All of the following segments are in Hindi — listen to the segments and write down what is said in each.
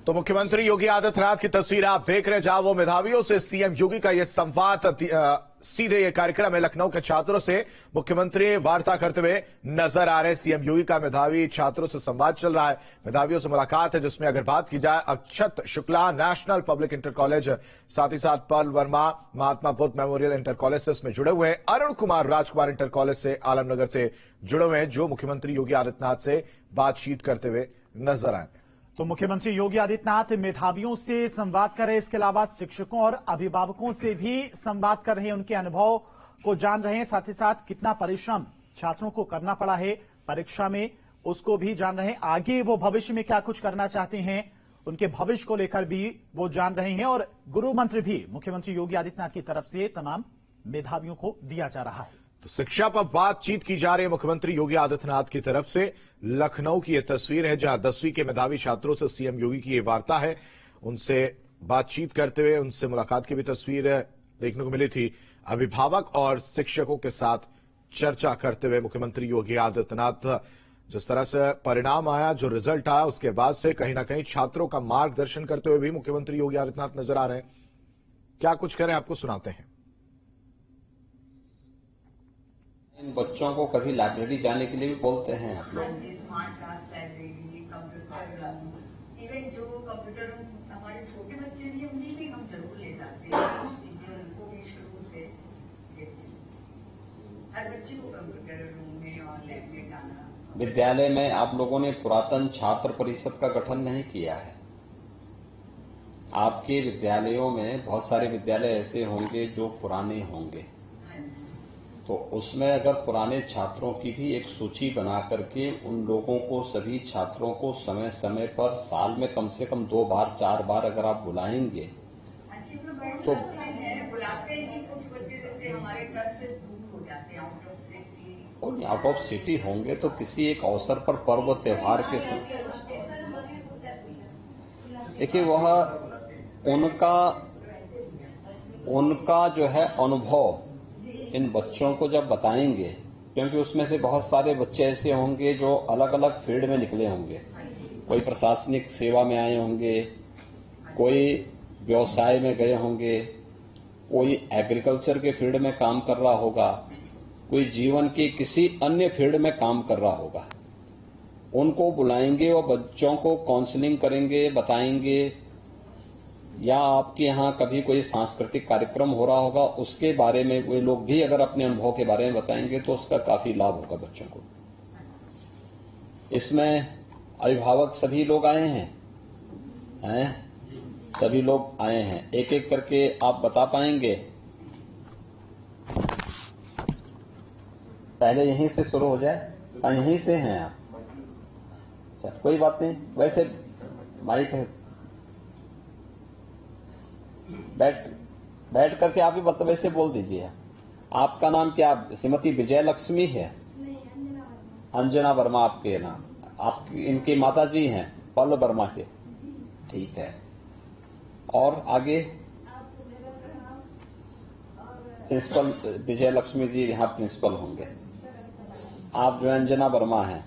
तो मुख्यमंत्री योगी आदित्यनाथ की तस्वीर आप देख रहे हैं, जहां वो मेधावियों से सीएम योगी का यह संवाद सीधे ये कार्यक्रम है। लखनऊ के छात्रों से मुख्यमंत्री वार्ता करते हुए नजर आ रहे हैं। सीएम योगी का मेधावी छात्रों से संवाद चल रहा है। मेधावियों से मुलाकात है, जिसमें अगर बात की जाए Akshat Shukla national public inter college, साथ ही साथ Pearl Verma Mahatma Buddha memorial inter college से इसमें जुड़े हुए हैं। अरुण कुमार राजकुमार इंटर कॉलेज से आलमनगर से जुड़े हुए हैं, जो मुख्यमंत्री योगी आदित्यनाथ से बातचीत करते हुए नजर आए। तो मुख्यमंत्री योगी आदित्यनाथ मेधावियों से संवाद कर रहे हैं, इसके अलावा शिक्षकों और अभिभावकों से भी संवाद कर रहे हैं, उनके अनुभव को जान रहे हैं, साथ ही साथ कितना परिश्रम छात्रों को करना पड़ा है परीक्षा में उसको भी जान रहे हैं। आगे वो भविष्य में क्या कुछ करना चाहते हैं, उनके भविष्य को लेकर भी वो जान रहे हैं। और गुरु मंत्र भी मुख्यमंत्री योगी आदित्यनाथ की तरफ से तमाम मेधावियों को दिया जा रहा है। तो शिक्षा पर बातचीत की जा रही है मुख्यमंत्री योगी आदित्यनाथ की तरफ से। लखनऊ की यह तस्वीर है, जहां 10वीं के मेधावी छात्रों से सीएम योगी की यह वार्ता है। उनसे बातचीत करते हुए उनसे मुलाकात की भी तस्वीर देखने को मिली थी। अभिभावक और शिक्षकों के साथ चर्चा करते हुए मुख्यमंत्री योगी आदित्यनाथ, जिस तरह से परिणाम आया, जो रिजल्ट आया, उसके बाद से कहीं ना कहीं छात्रों का मार्गदर्शन करते हुए भी मुख्यमंत्री योगी आदित्यनाथ नजर आ रहे हैं। क्या कुछ करें, आपको सुनाते हैं। इन बच्चों को कभी लाइब्रेरी जाने के लिए भी बोलते हैं आप लोग? Smart class library, computer room, even जो कंप्यूटर रूम हमारे छोटे बच्चे भी उन्हें भी हम जरूर ले जाते हैं। कुछ चीजें उनको भी शुरू से देते हैं। हर बच्चे को कंप्यूटर रूम में और लैब में जाना। विद्यालय में आप लोगों ने पुरातन छात्र परिषद का गठन नहीं किया है। आपके विद्यालयों में बहुत सारे विद्यालय ऐसे होंगे जो पुराने होंगे, तो उसमें अगर पुराने छात्रों की भी एक सूची बना करके उन लोगों को, सभी छात्रों को समय समय पर साल में कम से कम 2 बार 4 बार अगर आप बुलाएंगे तो बुलाते ही कुछ बच्चे जैसे हमारे घर से दूर हो जाते हैं, आउट ऑफ सिटी। और आउट ऑफ सिटी होंगे तो किसी एक अवसर पर पर्व त्योहार के समय देखिए, वह उनका जो है अनुभव इन बच्चों को जब बताएंगे, क्योंकि उसमें से बहुत सारे बच्चे ऐसे होंगे जो अलग अलग फील्ड में निकले होंगे। कोई प्रशासनिक सेवा में आए होंगे, कोई व्यवसाय में गए होंगे, कोई एग्रीकल्चर के फील्ड में काम कर रहा होगा, कोई जीवन की किसी अन्य फील्ड में काम कर रहा होगा। उनको बुलाएंगे और बच्चों को काउंसलिंग करेंगे, बताएंगे, या आपके यहाँ कभी कोई सांस्कृतिक कार्यक्रम हो रहा होगा, उसके बारे में वे लोग भी अगर अपने अनुभव के बारे में बताएंगे तो उसका काफी लाभ होगा बच्चों को। इसमें अभिभावक सभी लोग आए हैं, सभी लोग आए हैं। एक एक करके आप बता पाएंगे? पहले यहीं से शुरू हो जाए। यहीं से हैं आप? अच्छा, कोई बात नहीं। वैसे माइक है, बैठ करके आप भी मतलब ऐसे बोल दीजिए। आपका नाम क्या? श्रीमती विजय लक्ष्मी है? अंजना वर्मा आपके नाम? आप इनकी माता जी हैं पर्ल वर्मा के? ठीक है। और आगे? प्रिंसिपल विजय लक्ष्मी जी यहाँ प्रिंसिपल होंगे। आप जो अंजना वर्मा हैं,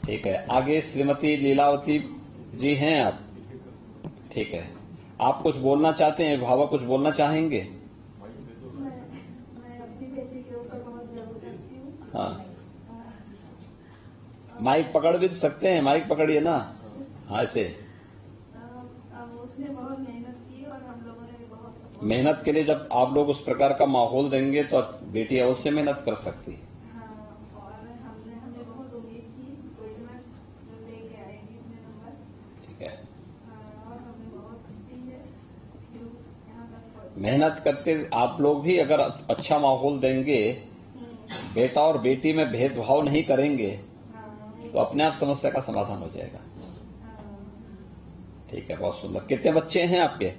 ठीक है। आगे श्रीमती लीलावती जी हैं आप? ठीक है। आप कुछ बोलना चाहते हैं? भावा कुछ बोलना चाहेंगे? हाँ, माइक पकड़ भी सकते हैं, माइक पकड़िए ना। हाँ, ऐसे उसने बहुत मेहनत की और हम लोगों ने भी बहुत सपोर्ट। मेहनत के लिए जब आप लोग उस प्रकार का माहौल देंगे तो बेटी अवश्य मेहनत कर सकती है। और हमें बहुत उम्मीद थी कोई ना लेके आएगी इसमें नंबर। ठीक है। और हमें बहुत खुशी है यहाँ तक मेहनत करते आप लोग भी अगर अच्छा माहौल देंगे, बेटा और बेटी में भेदभाव नहीं करेंगे, तो अपने आप समस्या का समाधान हो जाएगा। ठीक है, बहुत सुंदर। कितने बच्चे हैं आपके?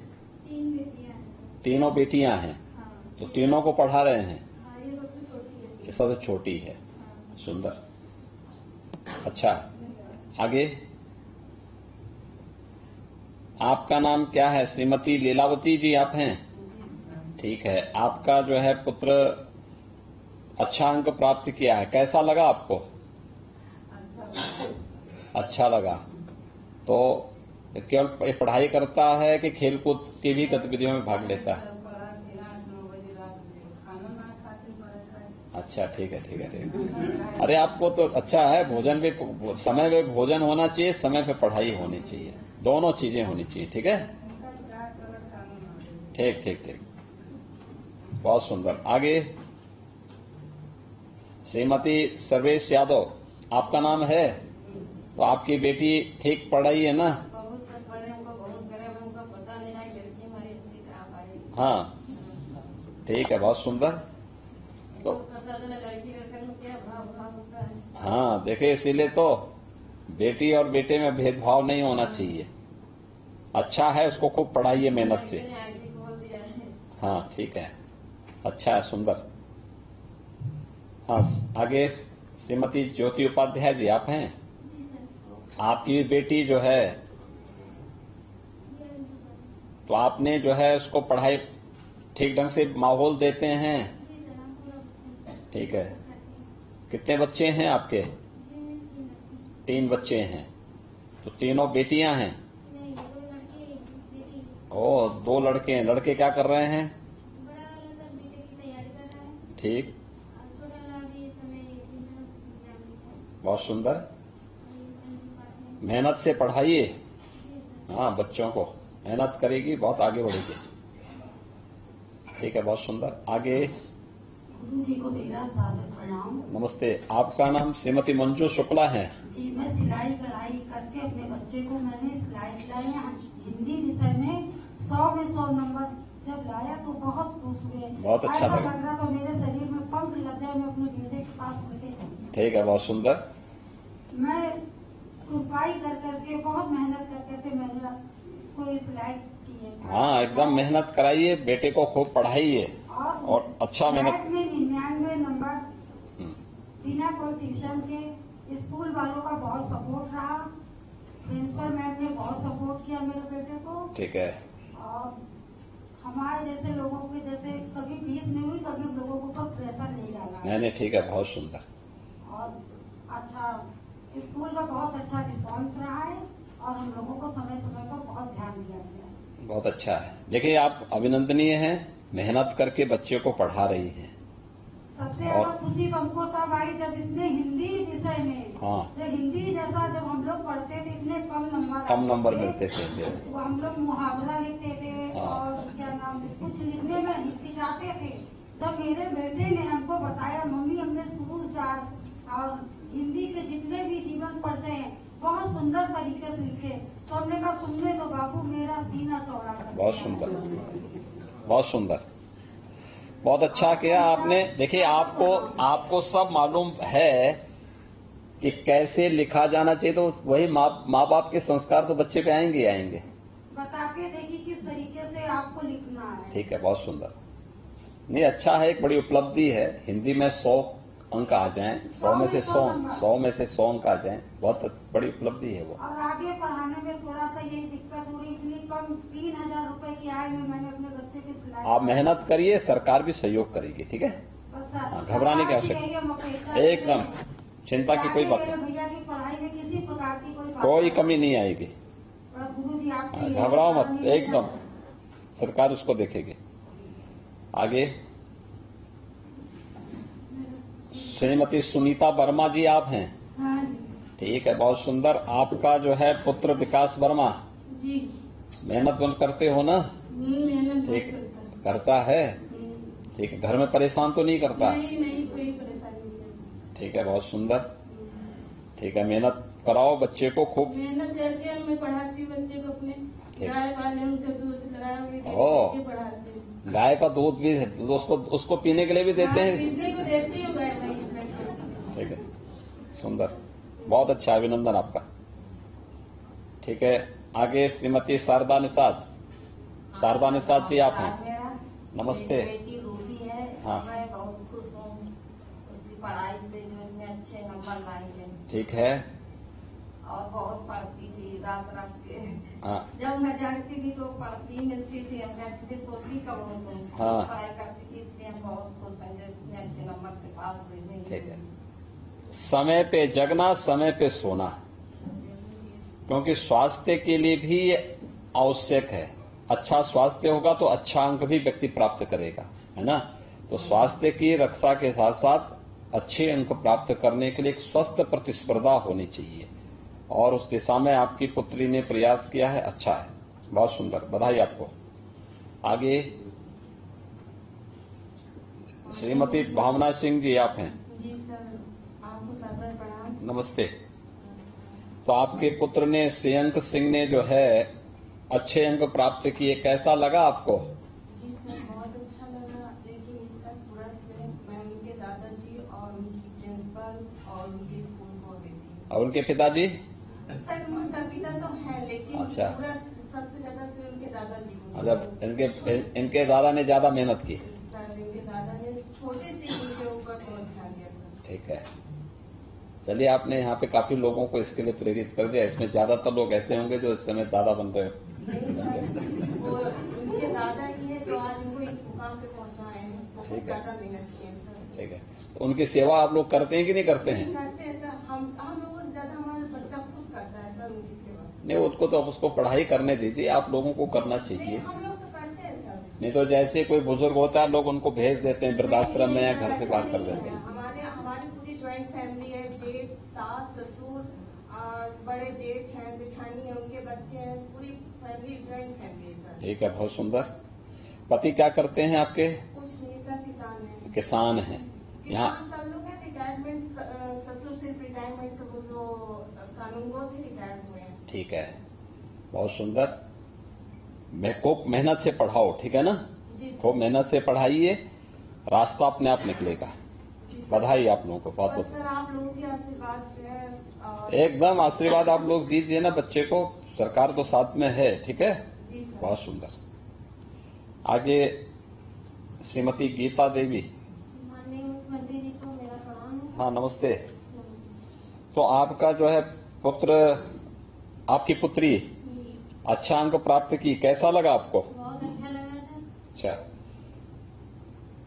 3 बेटियां हैं। तीनों बेटियां हैं? तो तीनों को पढ़ा रहे हैं? ये सबसे छोटी है। ये सबसे छोटी है। सुंदर, अच्छा। आगे? आपका नाम क्या है? श्रीमती लीलावती जी आप हैं? ठीक है। आपका जो है पुत्र अच्छा अंक प्राप्त किया है, कैसा लगा आपको? अच्छा लगा। तो केवल ये पढ़ाई करता है कि खेलकूद की भी गतिविधियों में भाग लेता है? अच्छा, ठीक है, ठीक है, ठीक है। अरे आपको तो अच्छा है, भोजन भी समय पे भोजन होना चाहिए, समय पे पढ़ाई होनी चाहिए, दोनों चीजें होनी चाहिए। ठीक है, ठीक ठीक ठीक, बहुत सुंदर। आगे श्रीमती सर्वेश यादव, आपका नाम है, तो आपकी बेटी ठीक पढ़ रही है ना? बहुत सब पढ़े, उनको बहुत करे, उनको पता नहीं है लड़की हमारी इतनी खराब आई। हाँ, ठीक है, बहुत सुंदर। तो पता चला लड़की लड़के में क्या भाव भाव होता है। हाँ, देखिए, इसीलिए तो बेटी और बेटे में भेदभाव नहीं होना चाहिए। अच्छा है, उसको खूब पढ़ाइए मेहनत से। आगे बोल दिया है। हाँ, ठीक है, अच्छा है, सुंदर। हाँ, आगे श्रीमती ज्योति उपाध्याय जी, आप हैं? जी सर। आपकी बेटी जो है, तो आपने जो है उसको पढ़ाई ठीक ढंग से माहौल देते हैं? जी सर, हम पूरा बच्चे ठीक है। कितने बच्चे हैं आपके? जी 3 बच्चे हैं, तो तीनों बेटियां हैं? नहीं, 2 लड़के एक बेटी। ओ, 2 लड़के हैं। लड़के क्या कर रहे हैं? बड़ा वाला सर बीटेक की तैयारी कर रहा है ठीक, और छोटा वाला भी इस समय इंटर एग्जाम है। बहुत सुंदर। मेहनत से पढ़ाइए। हाँ, बच्चों को मेहनत करेगी, बहुत आगे बढ़ेगी। ठीक है, बहुत सुंदर। आगे गुरु जी को मेरा सादर प्रणाम। नमस्ते, आपका नाम श्रीमती मंजू शुक्ला है? जी, मैं सिलाई कढ़ाई करके अपने बच्चे को मैंने सिलाई कढ़ाई हिंदी विषय में 100 में 100 नंबर जब लाया तो बहुत खुश हुए। बहुत अच्छा ऐसा लगा। लग रहा था मेरे शरीर में पंख लग जाए, मैं अपने बेटे के पास उड़के चली। ठीक है, बहुत सुंदर। मैं रुपाई कर करके बहुत मेहनत कर करके मैंने इसको ये सिलाई की है। हाँ, एकदम मेहनत कराइए, बेटे को खूब पढ़ाइए और अच्छा मेहनत। मैथ में 99 नंबर हम्म, बिना कोई ट्यूशन के। स्कूल वालों का बहुत सपोर्ट रहा, प्रिंसिपल मैम ने बहुत सपोर्ट किया मेरे बेटे को। ठीक है, और हमारे जैसे लोगों के जैसे कभी फीस नहीं हुई, कभी हम लोगों के ऊपर प्रेशर नहीं डाला। नहीं नहीं, ठीक है, बहुत सुंदर। और अच्छा, स्कूल का बहुत अच्छा रिस्पॉन्स रहा है और हम लोगों को समय समय पर बहुत ध्यान दिया गया है। बहुत अच्छा है। देखिए, आप अभिनंदनीय हैं, मेहनत करके बच्चे को पढ़ा रही हैं। सबसे और- ज्यादा खुशी हमको तब आई जब इसने हिंदी विषय में, हाँ। जब हिंदी जैसा जब हम लोग पढ़ते थे इतने कम नंबर मिलते थे। वो हम लोग मुहावरा लिखते थे हाँ। और क्या नाम, कुछ लिखने में हिचकिचाते थे। जब मेरे बेटे ने हमको बताया, मम्मी हमने सूरदास और हिंदी के जितने भी जीवन पढ़ते हैं बहुत सुंदर तरीके से लिखे, तो हमने कहा तुमने तो बाबू मेरा सीना चौड़ा कर दिया। बहुत सुंदर, बहुत सुंदर, बहुत अच्छा किया आपने। देखिए, आपको सब मालूम है कि कैसे लिखा जाना चाहिए, तो वही माँ बाप के संस्कार तो बच्चे पे आएंगे ही आएंगे। बता के देखिए किस तरीके से आपको लिखना है। ठीक है, बहुत सुंदर। नहीं, अच्छा है, एक बड़ी उपलब्धि है। हिंदी में 100 अंक आ जाएं, 100 में से 100 अंक आ जाएं, बहुत बड़ी उपलब्धि है वो। और आगे पढ़ाने में थोड़ा सा ये दिक्कत हो रही, इतनी कम 3000 रुपए की आय में मैंने अपने बच्चे की सिलाई। आप मेहनत करिए, सरकार भी सहयोग करेगी। ठीक है, बस हाँ, घबराने की आवश्यकता एकदम चिंता की कोई बात नहीं, भैया की पढ़ाई में किसी प्रकार की कोई कमी नहीं आएगी। बस गुरु जी हाँ, आपकी घबराओ मत, एकदम सरकार उसको देखेगी। आगे श्रीमती सुनीता वर्मा जी, आप हैं? हाँ जी। ठीक है, बहुत सुंदर। आपका जो है पुत्र विकास वर्मा, जी, मेहनत बंद करते हो ना? मेहनत ठीक, करता है। ठीक है, घर में परेशान तो नहीं करता? नहीं कोई परेशानी नहीं। ठीक है, बहुत सुंदर। ठीक है, मेहनत कराओ बच्चे को खूब। मेहनत करके मैं पढ़ाती बच्चे को अपने, ठीक। गाय वाले उनसे दूध लगा ओ। के पढ़ाती हूँ। गाय का दूध भी उसको पीने के लिए भी देते हैं? पीने को देती हूँ गाय का। ठीक है, सुंदर, बहुत अच्छा, अभिनंदन आपका। ठीक है, आगे श्रीमती शारदा निषाद। शारदा निषाद जी, आप हैं? नमस्ते। मेरी बेटी रूबी है। हाँ। मैं बहुत खुश हूँ उसकी पढ़ाई से, जो इतने अच्छे नंबर लाई है ठीक है, और बहुत पढ़ती थी रात रात के। हाँ, जब मैं जागती थी तो पढ़ती मिलती थी, हम कहती थी सोती कब हो तुम, हाँ। पढ़ाई करती थी, इसलिए हम बहुत खुश हैं जो इतने अच्छे नंबर से पास हुई। ठीक है। समय पे जगना, समय पे सोना, क्योंकि स्वास्थ्य के लिए भी आवश्यक है। अच्छा स्वास्थ्य होगा तो अच्छा अंक भी व्यक्ति प्राप्त करेगा, है ना। तो स्वास्थ्य की रक्षा के साथ साथ अच्छे अंक प्राप्त करने के लिए एक स्वस्थ प्रतिस्पर्धा होनी चाहिए, और उस दिशा में आपकी पुत्री ने प्रयास किया है, अच्छा है, बहुत सुंदर, बधाई आपको। आगे श्रीमती भावना सिंह जी आप हैं। जी सर, आपको सादर प्रणाम। नमस्ते। तो आपके पुत्र ने श्रेयंक सिंह ने जो है अच्छे अंक प्राप्त किए, कैसा लगा आपको? जी सर, बहुत अच्छा लगा, लेकिन इसका पूरा श्रेय मैं उनके दादाजी और उनकी प्रिंसिपल और उनके स्कूल को देती हूँ। और उनके पिताजी? सर माता पिता तो है, लेकिन अच्छा। पूरा सबसे ज्यादा श्रेय उनके दादाजी को। मतलब इनके दादा ने ज्यादा मेहनत की। सर इनके दादा ने छोटे से इनके ऊपर बहुत ध्यान दिया सर। ठीक है, चलिए, आपने यहाँ पे काफी लोगों को इसके लिए प्रेरित कर दिया। इसमें ज्यादातर लोग ऐसे होंगे जो इस समय दादा बन रहे हो। नहीं सर, वो उनके दादा ही है जो आज उनको इस मुकाम पे पहुंचाए हैं, बहुत ठीक है। ज्यादा मेहनत की है सर। ठीक है, तो उनकी सेवा आप लोग करते हैं कि नहीं करते हैं? करते हैं सर, हम लोगों से ज्यादा हमारा बच्चा खुद करता है सर उनकी सेवा। नहीं, उसको तो उसको पढ़ाई करने दीजिए, आप लोगों को करना नहीं, चाहिए। हम लोग तो करते हैं सर। नहीं तो जैसे कोई बुजुर्ग होता है, लोग उनको भेज देते हैं वृद्धाश्रम में या घर से बाहर कर देते हैं। हमारी पूरी ज्वाइंट फैमिली है, जेठ, सास, ससुर और बड़े जेठ हैं, जेठानी है, उनके बच्चे हैं, पूरी फैमिली ज्वाइंट फैमिली है सर। ठीक है, बहुत सुंदर। पति क्या करते हैं आपके? कुछ नहीं सर, किसान है। किसान हैं। यहाँ किसान सब लोग हैं, रिटायरमेंट, ससुर सिर्फ रिटायरमेंट वो जो कानूनगो थे रिटायर हुए हैं। ठीक है, बहुत सुंदर। मैं खूब मेहनत से पढ़ाओ, ठीक है ना, जी सर। खूब मेहनत से पढ़ाइए, रास्ता अपने आप निकलेगा। बधाई आप लोगों को, बहुत और बहुत। सर आप लोगों के आशीर्वाद है और एकदम आशीर्वाद आप लोग दीजिए ना बच्चे को, सरकार तो साथ में है, ठीक है, जी सर। बहुत सुंदर। आगे श्रीमती गीता देवी। माननीय मुख्यमंत्री जी को मेरा प्रणाम है। हाँ, नमस्ते। तो आपका जो है पुत्र, आपकी पुत्री अच्छा अंक प्राप्त की, कैसा लगा आपको? बहुत अच्छा लगा सर। अच्छा,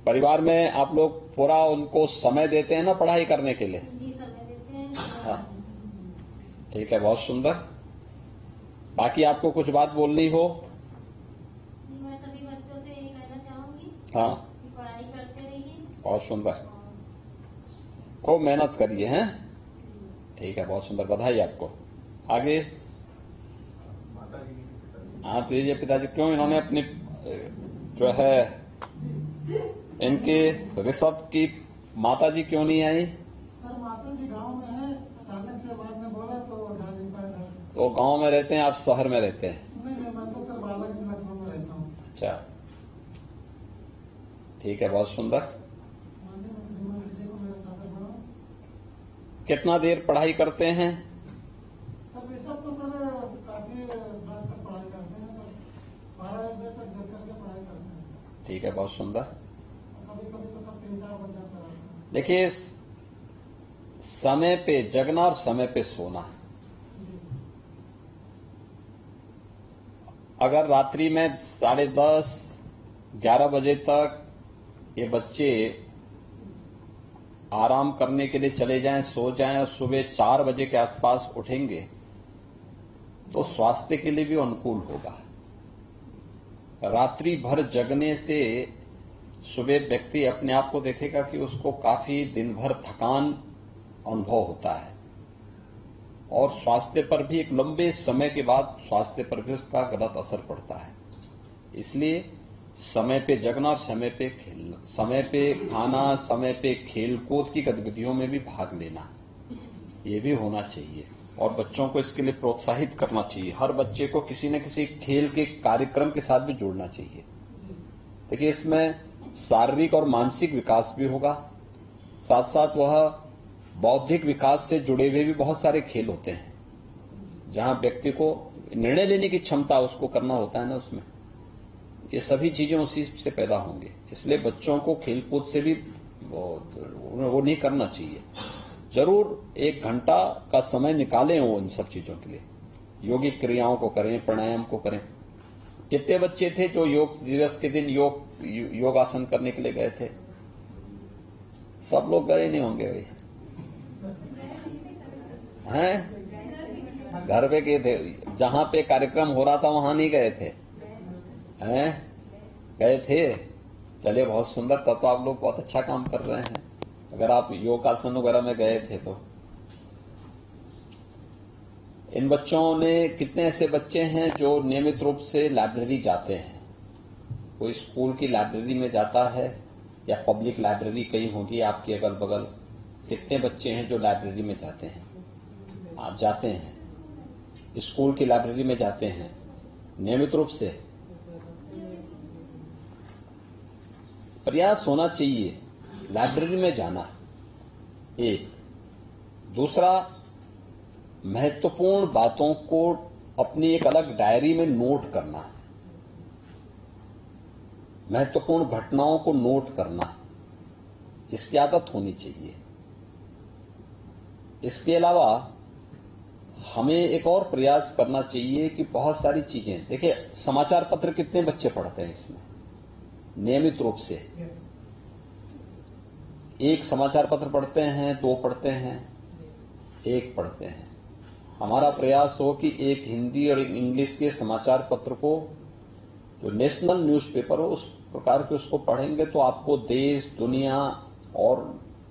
परिवार में आप लोग पूरा उनको समय देते हैं ना पढ़ाई करने के लिए? जी समय देते हैं। हाँ, ठीक है, बहुत सुंदर। बाकी आपको कुछ बात बोलनी हो? जी, मैं सभी बच्चों से यही कहना चाहूंगी हाँ, कि पढ़ाई करते रहिए। बहुत सुंदर, खूब मेहनत करिए, हैं? ठीक है, बहुत सुंदर, बधाई आपको। आगे हाँ, तो ये पिताजी क्यों इन्होंने अपनी जो है इनके ऋषभ की माता जी क्यों नहीं आई? सर माता जी गांव में है, अचानक से बाद में बोला तो जा नहीं पाए सर। तो गांव में रहते हैं, आप शहर में रहते हैं? नहीं नहीं, मैं तो सर बालक लखनऊ में रहता हूँ। अच्छा, ठीक है, बहुत सुंदर। माननीय मुख्यमंत्री जी को मेरा सादर प्रणाम। कितना देर पढ़ाई करते हैं? सर ये सब तो सर काफी रात तक पढ़ाई करते हैं सर, 12-1 बजे तक जग करके पढ़ाई करते हैं। ठीक है, बहुत सुंदर। कभी कभी तो सर 3-4 बज जाता है। देखिए, समय पे जगना और समय पे सोना। जी सर। अगर रात्रि में 10:30, 11 बजे तक ये बच्चे आराम करने के लिए चले जाएं, सो जाएं और सुबह 4 बजे के आसपास उठेंगे तो स्वास्थ्य के लिए भी अनुकूल होगा। रात्रि भर जगने से सुबह व्यक्ति अपने आप को देखेगा कि उसको काफी दिन भर थकान अनुभव होता है, और स्वास्थ्य पर भी एक लंबे समय के बाद स्वास्थ्य पर भी उसका गलत असर पड़ता है। इसलिए समय पे जगना और समय पे खेलना, समय पे खाना, समय पे खेल कूद की गतिविधियों में भी भाग लेना, ये भी होना चाहिए, और बच्चों को इसके लिए प्रोत्साहित करना चाहिए। हर बच्चे को किसी न किसी खेल के कार्यक्रम के साथ भी जोड़ना चाहिए। देखिए, इसमें शारीरिक और मानसिक विकास भी होगा, साथ साथ वह बौद्धिक विकास से जुड़े हुए भी बहुत सारे खेल होते हैं, जहां व्यक्ति को निर्णय लेने की क्षमता उसको करना होता है ना, उसमें ये सभी चीजें उसी से पैदा होंगी। इसलिए बच्चों को खेलकूद से भी वो नहीं करना चाहिए। जरूर 1 घंटा का समय निकालें वो इन सब चीजों के लिए, योगिक क्रियाओं को करें, प्राणायाम को करें। कितने बच्चे थे जो योग दिवस के दिन योगासन करने के लिए गए थे? सब लोग गए नहीं होंगे भाई, हैं? घर पे गए थे, जहां पे कार्यक्रम हो रहा था वहां नहीं गए थे? हैं? गए थे? चलिए बहुत सुंदर, तब तो आप लोग बहुत अच्छा काम कर रहे हैं, अगर आप योगासन वगैरह में गए थे तो। इन बच्चों ने, कितने ऐसे बच्चे हैं जो नियमित रूप से लाइब्रेरी जाते हैं? कोई स्कूल की लाइब्रेरी में जाता है या पब्लिक लाइब्रेरी कहीं होगी आपके अगल बगल? कितने बच्चे हैं जो लाइब्रेरी में जाते हैं? आप जाते हैं? स्कूल की लाइब्रेरी में जाते हैं नियमित रूप से? प्रयास होना चाहिए लाइब्रेरी में जाना, एक। दूसरा, महत्वपूर्ण बातों को अपनी एक अलग डायरी में नोट करना, महत्वपूर्ण घटनाओं को नोट करना, इसकी आदत होनी चाहिए। इसके अलावा हमें एक और प्रयास करना चाहिए कि बहुत सारी चीजें, देखिए समाचार पत्र कितने बच्चे पढ़ते हैं इसमें नियमित रूप से? एक समाचार पत्र पढ़ते हैं, दो पढ़ते हैं, एक पढ़ते हैं। हमारा प्रयास हो कि एक हिंदी और एक इंग्लिश के समाचार पत्र को, जो नेशनल न्यूज़पेपर हो, उस प्रकार के उसको पढ़ेंगे तो आपको देश, दुनिया और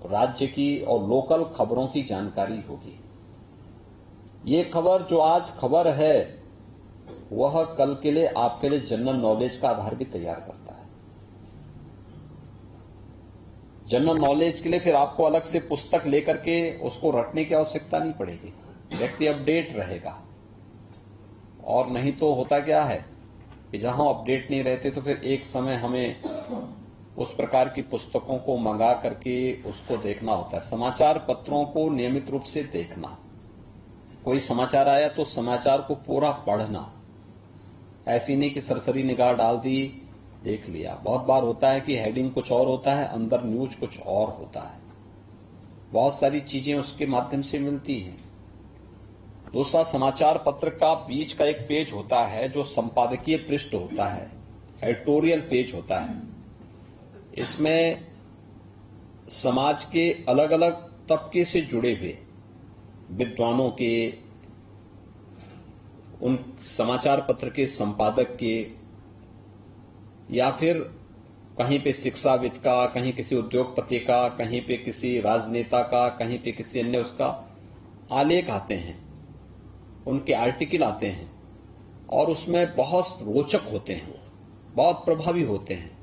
राज्य की और लोकल खबरों की जानकारी होगी। ये खबर, जो आज खबर है, वह कल के लिए आपके लिए जनरल नॉलेज का आधार भी तैयार करता है। जनरल नॉलेज के लिए फिर आपको अलग से पुस्तक लेकर के उसको रटने की आवश्यकता नहीं पड़ेगी, व्यक्ति अपडेट रहेगा। और नहीं तो होता क्या है कि जहां अपडेट नहीं रहते तो फिर एक समय हमें उस प्रकार की पुस्तकों को मंगा करके उसको देखना होता है। समाचार पत्रों को नियमित रूप से देखना, कोई समाचार आया तो समाचार को पूरा पढ़ना, ऐसी नहीं कि सरसरी निगाह डाल दी, देख लिया। बहुत बार होता है कि हेडिंग कुछ और होता है, अंदर न्यूज कुछ और होता है। बहुत सारी चीजें उसके माध्यम से मिलती हैं। दूसरा, समाचार पत्र का बीच का एक पेज होता है जो संपादकीय पृष्ठ होता है, एडिटोरियल पेज होता है। इसमें समाज के अलग अलग तबके से जुड़े हुए विद्वानों के, उन समाचार पत्र के संपादक के, या फिर कहीं पे शिक्षाविद का, कहीं किसी उद्योगपति का, कहीं पे किसी राजनेता का, कहीं पे किसी अन्य उसका आलेख आते हैं, उनके आर्टिकल आते हैं और उसमें बहुत रोचक होते हैं, बहुत प्रभावी होते हैं।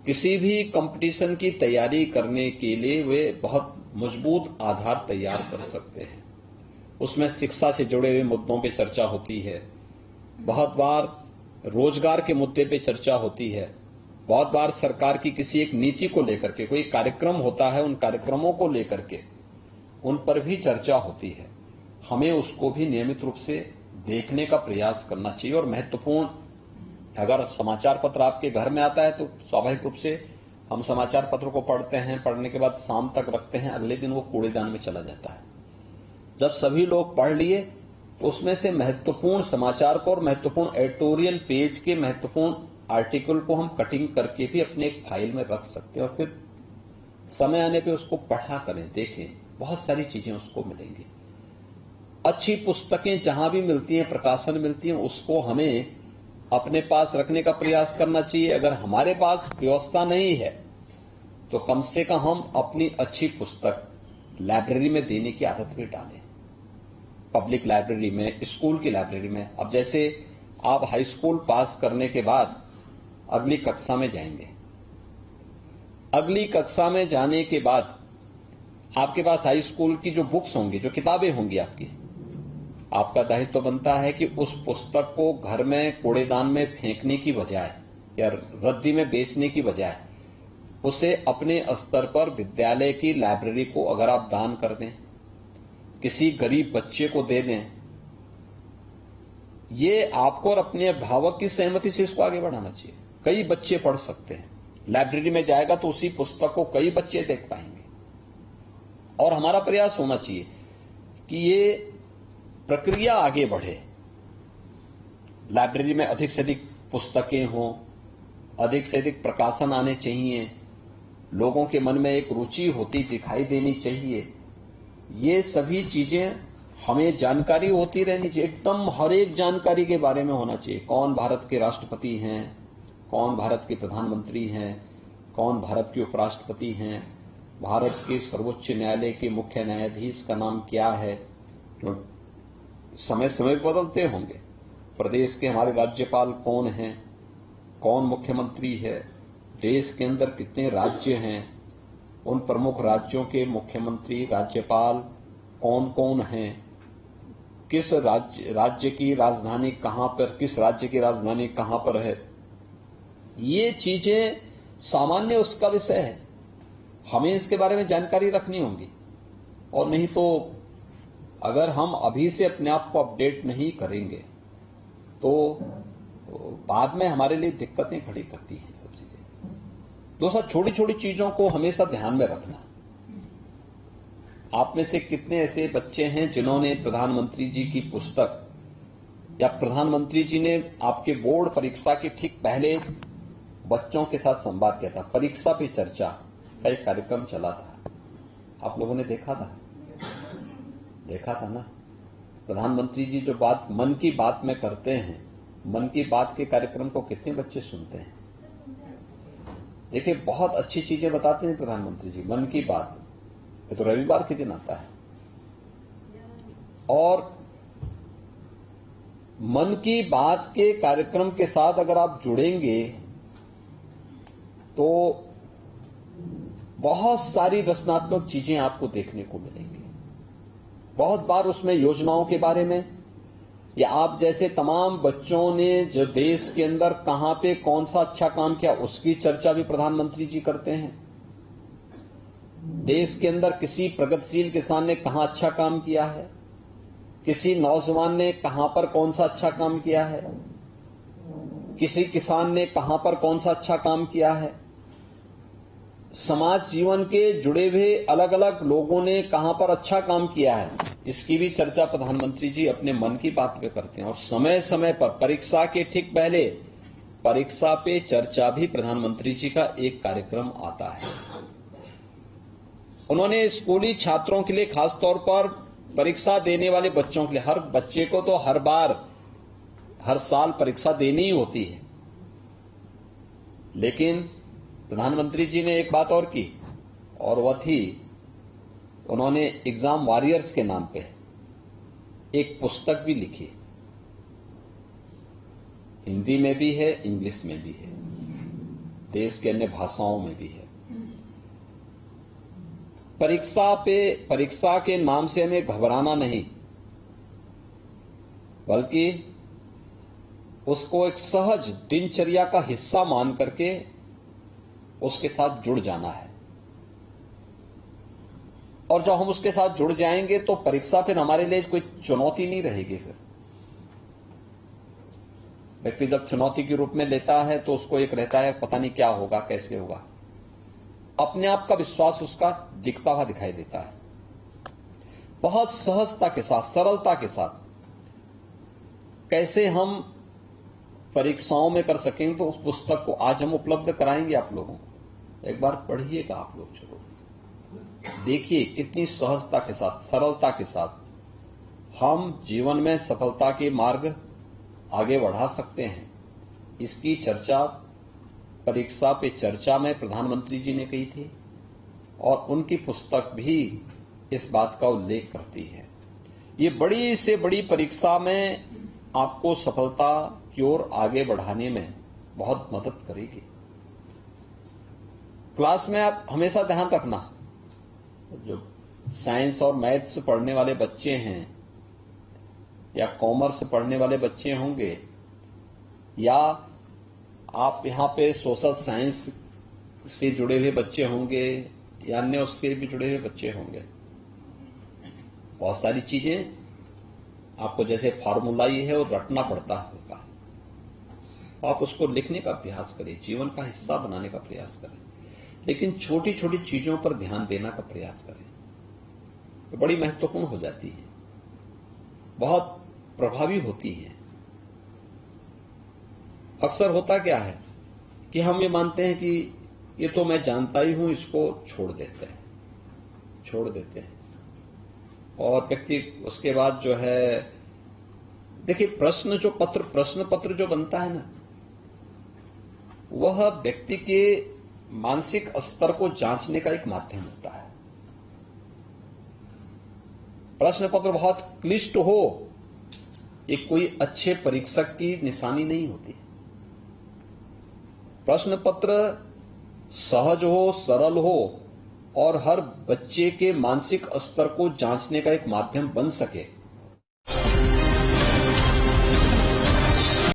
किसी भी कंपटीशन की तैयारी करने के लिए वे बहुत मजबूत आधार तैयार कर सकते हैं। उसमें शिक्षा से जुड़े हुए मुद्दों पे चर्चा होती है, बहुत बार रोजगार के मुद्दे पे चर्चा होती है, बहुत बार सरकार की किसी एक नीति को लेकर के कोई कार्यक्रम होता है, उन कार्यक्रमों को लेकर के उन पर भी चर्चा होती है। हमें उसको भी नियमित रूप से देखने का प्रयास करना चाहिए। और महत्वपूर्ण, अगर समाचार पत्र आपके घर में आता है तो स्वाभाविक रूप से हम समाचार पत्र को पढ़ते हैं, पढ़ने के बाद शाम तक रखते हैं, अगले दिन वो कूड़ेदान में चला जाता है। जब सभी लोग पढ़ लिए तो उसमें से महत्वपूर्ण समाचार को और महत्वपूर्ण एडिटोरियल पेज के महत्वपूर्ण आर्टिकल को हम कटिंग करके भी अपने एक फाइल में रख सकते हैं और फिर समय आने पे उसको पढ़ा करें, देखें, बहुत सारी चीजें उसको मिलेंगी। अच्छी पुस्तकें जहां भी मिलती हैं, प्रकाशन मिलती हैं, उसको हमें अपने पास रखने का प्रयास करना चाहिए। अगर हमारे पास व्यवस्था नहीं है तो कम से कम हम अपनी अच्छी पुस्तक लाइब्रेरी में देने की आदत भी डालें, पब्लिक लाइब्रेरी में, स्कूल की लाइब्रेरी में। अब जैसे आप हाई स्कूल पास करने के बाद अगली कक्षा में जाएंगे, अगली कक्षा में जाने के बाद आपके पास हाई स्कूल की जो बुक्स होंगी, जो किताबें होंगी आपकी, आपका दायित्व बनता है कि उस पुस्तक को घर में कूड़ेदान में फेंकने की बजाय या रद्दी में बेचने की बजाय उसे अपने स्तर पर विद्यालय की लाइब्रेरी को अगर आप दान कर दें, किसी गरीब बच्चे को दे दें, ये आपको और अपने अभिभावक की सहमति से इसको आगे बढ़ाना चाहिए। कई बच्चे पढ़ सकते हैं, लाइब्रेरी में जाएगा तो उसी पुस्तक को कई बच्चे देख पाएंगे। और हमारा प्रयास होना चाहिए कि ये प्रक्रिया आगे बढ़े, लाइब्रेरी में अधिक से अधिक पुस्तकें हों, अधिक से अधिक प्रकाशन आने चाहिए, लोगों के मन में एक रुचि होती दिखाई देनी चाहिए। ये सभी चीजें हमें जानकारी होती रहनी चाहिए, एकदम हर एक जानकारी के बारे में होना चाहिए। कौन भारत के राष्ट्रपति हैं, कौन भारत के प्रधानमंत्री हैं, कौन भारत के उपराष्ट्रपति हैं, भारत के सर्वोच्च न्यायालय के मुख्य न्यायाधीश का नाम क्या है, तो समय समय पर बदलते होंगे। प्रदेश के हमारे राज्यपाल कौन हैं, कौन मुख्यमंत्री है, देश के अंदर कितने राज्य हैं, उन प्रमुख राज्यों के मुख्यमंत्री राज्यपाल कौन कौन हैं, किस राज्य की राजधानी कहां पर, किस राज्य की राजधानी कहां पर है, ये चीजें सामान्य उसका विषय है। हमें इसके बारे में जानकारी रखनी होगी। और नहीं तो अगर हम अभी से अपने आप को अपडेट नहीं करेंगे तो बाद में हमारे लिए दिक्कतें खड़ी करती हैं सब चीजें। दोस्तों, छोटी छोटी चीजों को हमेशा ध्यान में रखना। आप में से कितने ऐसे बच्चे हैं जिन्होंने प्रधानमंत्री जी की पुस्तक या प्रधानमंत्री जी ने आपके बोर्ड परीक्षा के ठीक पहले बच्चों के साथ संवाद किया था, परीक्षा पे चर्चा का एक कार्यक्रम चला था, आप लोगों ने देखा था ना? प्रधानमंत्री जी जो बात मन की बात में करते हैं, मन की बात के कार्यक्रम को कितने बच्चे सुनते हैं? देखिए, बहुत अच्छी चीजें बताते हैं प्रधानमंत्री जी। मन की बात ये तो रविवार के दिन आता है, और मन की बात के कार्यक्रम के साथ अगर आप जुड़ेंगे तो बहुत सारी रचनात्मक चीजें आपको देखने को मिलेंगी। बहुत बार उसमें योजनाओं के बारे में, या आप जैसे तमाम बच्चों ने जो देश के अंदर कहां पे कौन सा अच्छा काम किया उसकी चर्चा भी प्रधानमंत्री जी करते हैं। देश के अंदर किसी प्रगतिशील किसान ने कहां अच्छा काम किया है, किसी नौजवान ने कहां पर कौन सा अच्छा काम किया है, किसी किसान ने कहां पर कौन सा अच्छा काम किया है, समाज जीवन के जुड़े हुए अलग अलग लोगों ने कहां पर अच्छा काम किया है, इसकी भी चर्चा प्रधानमंत्री जी अपने मन की बात पे करते हैं। और समय समय पर परीक्षा के ठीक पहले परीक्षा पे चर्चा भी प्रधानमंत्री जी का एक कार्यक्रम आता है। उन्होंने स्कूली छात्रों के लिए, खासतौर पर परीक्षा देने वाले बच्चों के लिए, हर बच्चे को तो हर साल परीक्षा देनी ही होती है, लेकिन प्रधानमंत्री जी ने एक बात और की, और वह थी उन्होंने एग्जाम वॉरियर्स के नाम पे एक पुस्तक भी लिखी। हिंदी में भी है, इंग्लिश में भी है, देश के अन्य भाषाओं में भी है। परीक्षा के नाम से हमें घबराना नहीं, बल्कि उसको एक सहज दिनचर्या का हिस्सा मान करके उसके साथ जुड़ जाना है। और जब हम उसके साथ जुड़ जाएंगे तो परीक्षा फिर हमारे लिए कोई चुनौती नहीं रहेगी। फिर व्यक्ति जब चुनौती के रूप में लेता है तो उसको एक रहता है पता नहीं क्या होगा, कैसे होगा, अपने आप का विश्वास उसका दिखता हुआ दिखाई देता है। बहुत सहजता के साथ, सरलता के साथ कैसे हम परीक्षाओं में कर सकेंगे, तो उस पुस्तक को आज हम उपलब्ध कराएंगे आप लोगों को। एक बार पढ़िएगा आप लोग, जरूर देखिए कितनी सहजता के साथ, सरलता के साथ हम जीवन में सफलता के मार्ग आगे बढ़ा सकते हैं। इसकी चर्चा परीक्षा पे चर्चा में प्रधानमंत्री जी ने कही थी, और उनकी पुस्तक भी इस बात का उल्लेख करती है। ये बड़ी से बड़ी परीक्षा में आपको सफलता की ओर आगे बढ़ाने में बहुत मदद करेगी। क्लास में आप हमेशा ध्यान रखना, जो साइंस और मैथ्स पढ़ने वाले बच्चे हैं या कॉमर्स पढ़ने वाले बच्चे होंगे, या आप यहां पे सोशल साइंस से जुड़े हुए बच्चे होंगे या अन्य उससे भी जुड़े हुए बच्चे होंगे, बहुत सारी चीजें आपको जैसे फार्मूला ही है वो रटना पड़ता होगा, आप उसको लिखने का अभ्यास करें, जीवन का हिस्सा बनाने का प्रयास करें, लेकिन छोटी छोटी चीजों पर ध्यान देना का प्रयास करें। तो बड़ी महत्वपूर्ण हो जाती है, बहुत प्रभावी होती है। अक्सर होता क्या है कि हम ये मानते हैं कि ये तो मैं जानता ही हूं, इसको छोड़ देते हैं। और व्यक्ति उसके बाद जो है, देखिए प्रश्न पत्र जो बनता है ना, वह व्यक्ति के मानसिक स्तर को जांचने का एक माध्यम होता है। प्रश्न पत्र बहुत क्लिष्ट हो, ये कोई अच्छे परीक्षक की निशानी नहीं होती। प्रश्न पत्र सहज हो, सरल हो और हर बच्चे के मानसिक स्तर को जांचने का एक माध्यम बन सके,